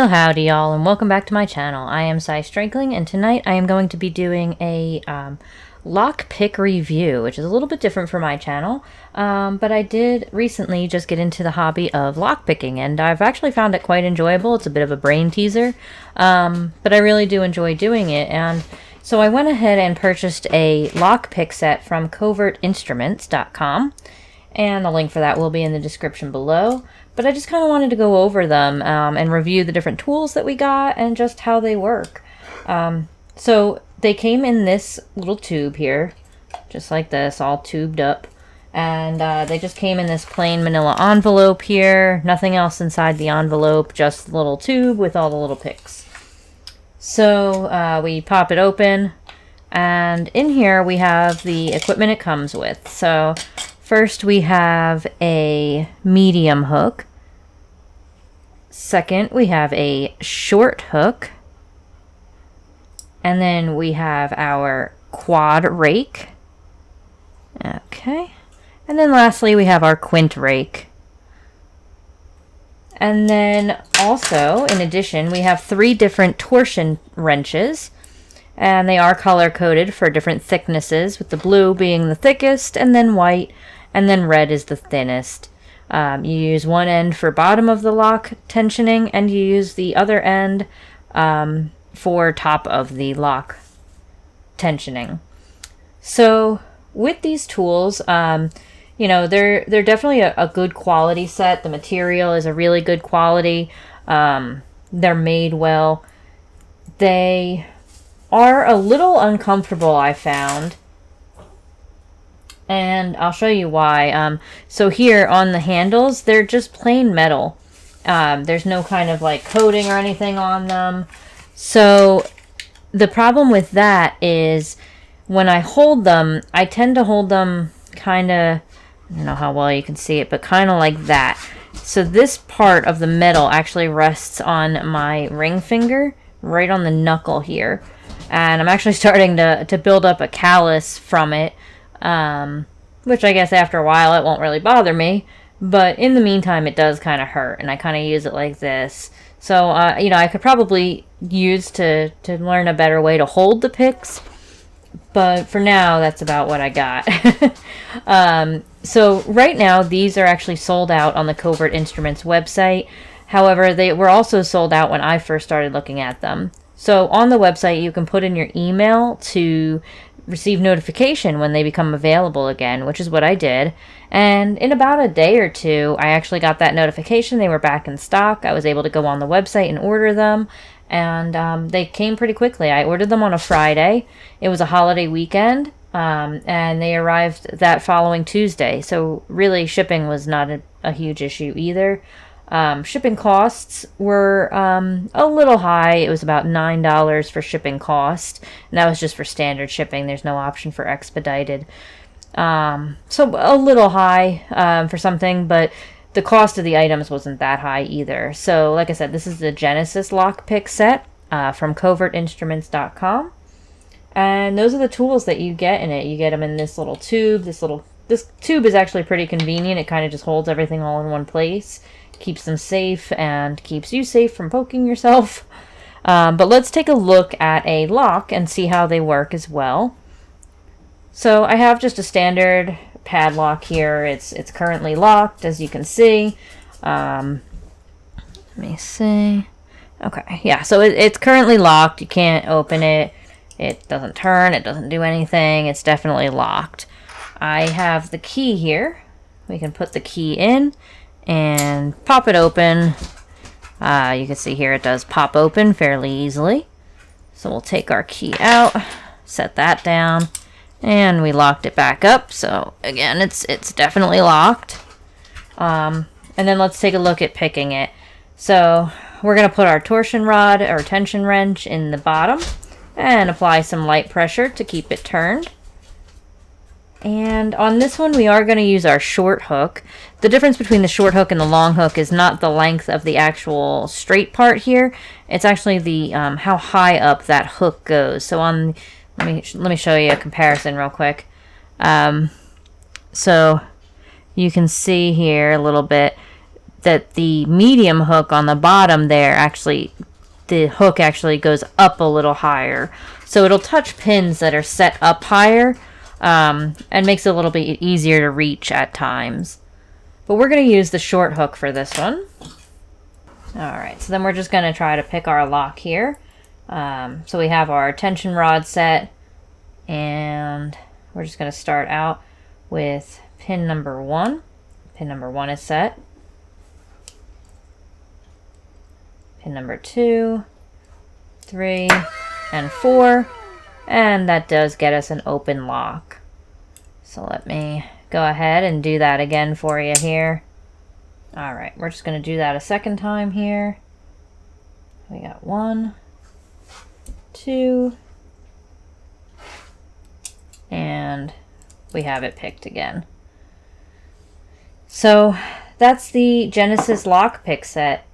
Well, howdy y'all, and welcome back to my channel. I am Cy Strankling, and tonight I am going to be doing a lockpick review, which is a little bit different for my channel. But I did recently just get into the hobby of lockpicking, and I've actually found it quite enjoyable. It's a bit of a brain teaser, but I really do enjoy doing it. And so I went ahead and purchased a lockpick set from covertinstruments.com, and the link for that will be in the description below. But I just kind of wanted to go over them and review the different tools that we got and just how they work. So they came in this little tube here, just like this, all tubed up. And they just came in this plain manila envelope here. Nothing else inside the envelope, just the little tube with all the little picks. So we pop it open, and in here we have the equipment it comes with. So first we have a medium hook. Second, we have a short hook. And then we have our quad rake. Okay. And then lastly, we have our quint rake. And then also, in addition, we have 3 different torsion wrenches. And they are color-coded for different thicknesses, with the blue being the thickest, and then white, and then red is the thinnest. You use one end for bottom of the lock tensioning, and you use the other end for top of the lock tensioning. So with these tools, you know, they're definitely a good quality set. The material is a really good quality. They're made well. They are a little uncomfortable, I found. And I'll show you why. So here on the handles, they're just plain metal. There's no kind of like coating or anything on them. So the problem with that is when I hold them, I tend to hold them kind of, I don't know how well you can see it, but kind of like that. So this part of the metal actually rests on my ring finger, right on the knuckle here. And I'm actually starting to build up a callus from it. Which I guess after a while it won't really bother me, but in the meantime it does kind of hurt, and I kind of use it like this. So, you know, I could probably use to learn a better way to hold the picks, but for now that's about what I got. So right now these are actually sold out on the Covert Instruments website. However, they were also sold out when I first started looking at them. So on the website you can put in your email to receive notification when they become available again, which is what I did. And in about a day or two, I actually got that notification they were back in stock. I was able to go on the website and order them, and they came pretty quickly. I ordered them on a Friday. It was a holiday weekend, and they arrived that following Tuesday. So really, shipping was not a huge issue either. Shipping costs were a little high. It was about $9 for shipping cost, and that was just for standard shipping. There's no option for expedited. So a little high for something, but the cost of the items wasn't that high either. So like I said, this is the Genesis lockpick set from covertinstruments.com, and those are the tools that you get in it. You get them in this little tube. This tube is actually pretty convenient. It kind of just holds everything all in one place. Keeps them safe and keeps you safe from poking yourself. But let's take a look at a lock and see how they work as well. So I have just a standard padlock here. It's currently locked, as you can see. Let me see. Okay, yeah, so it's currently locked. You can't open it. It doesn't turn. It doesn't do anything. It's definitely locked. I have the key here. We can put the key in and pop it open. You can see here it does pop open fairly easily. So we'll take our key out, set that down, and we locked it back up. So again, it's definitely locked. And then let's take a look at picking it. So we're going to put our torsion rod or tension wrench in the bottom and apply some light pressure to keep it turned. And on this one, we are going to use our short hook. The difference between the short hook and the long hook is not the length of the actual straight part here. It's actually the how high up that hook goes. So on, let me show you a comparison real quick. So you can see here a little bit. that the medium hook on the bottom there actually, the hook actually goes up a little higher. So it'll touch pins that are set up higher, and makes it a little bit easier to reach at times. But we're going to use the short hook for this one. Alright, so then we're just going to try to pick our lock here. So we have our tension rod set, and we're just going to start out with pin number 1. Pin number 1 is set. Pin number 2, 3, and 4, and that does get us an open lock. So let me go ahead and do that again for you here. Alright, we're just going to do that a second time here. We got 1, 2, and we have it picked again. So that's the Genesis lockpick set.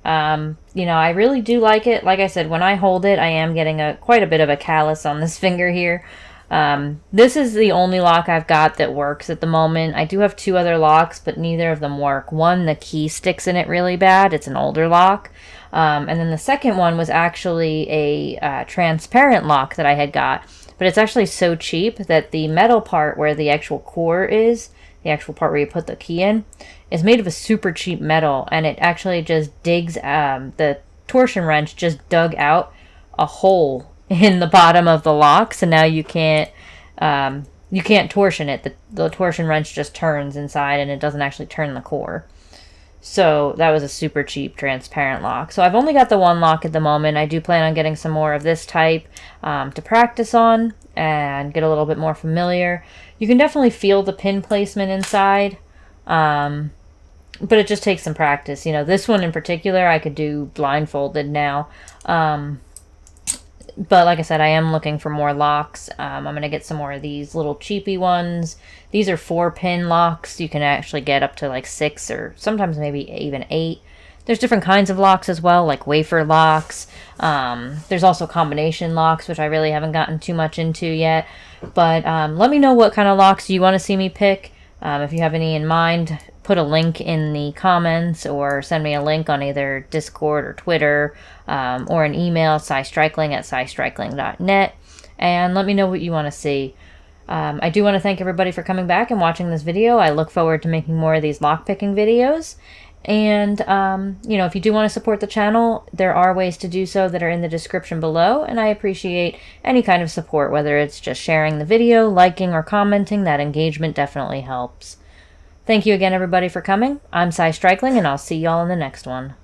You know, I really do like it. Like I said, when I hold it, I am getting quite a bit of a callus on this finger here. This is the only lock I've got that works at the moment. I do have 2 other locks, but neither of them work. One, the key sticks in it really bad. It's an older lock. And then the second one was actually a transparent lock that I had got. But it's actually so cheap that the metal part where the actual core is, the actual part where you put the key in, is made of a super cheap metal, and it actually just digs, the torsion wrench just dug out a hole in the bottom of the lock, so now you can't torsion it. The torsion wrench just turns inside, and it doesn't actually turn the core. So that was a super cheap transparent lock. So I've only got the 1 lock at the moment. I do plan on getting some more of this type to practice on and get a little bit more familiar. You can definitely feel the pin placement inside, but it just takes some practice. You know, this one in particular I could do blindfolded now. But like I said, I am looking for more locks. I'm going to get some more of these little cheapy ones. These are 4-pin locks. You can actually get up to like 6 or sometimes maybe even 8. There's different kinds of locks as well, like wafer locks. There's also combination locks, which I really haven't gotten too much into yet. But let me know what kind of locks you want to see me pick. If you have any in mind, put a link in the comments or send me a link on either Discord or Twitter, or an email, cystrickling@cystrickling.net, and let me know what you want to see. I do want to thank everybody for coming back and watching this video. I look forward to making more of these lockpicking videos. And, you know, if you do want to support the channel, there are ways to do so that are in the description below, and I appreciate any kind of support, whether it's just sharing the video, liking, or commenting. That engagement definitely helps. Thank you again, everybody, for coming. I'm Cy Strickling, and I'll see y'all in the next one.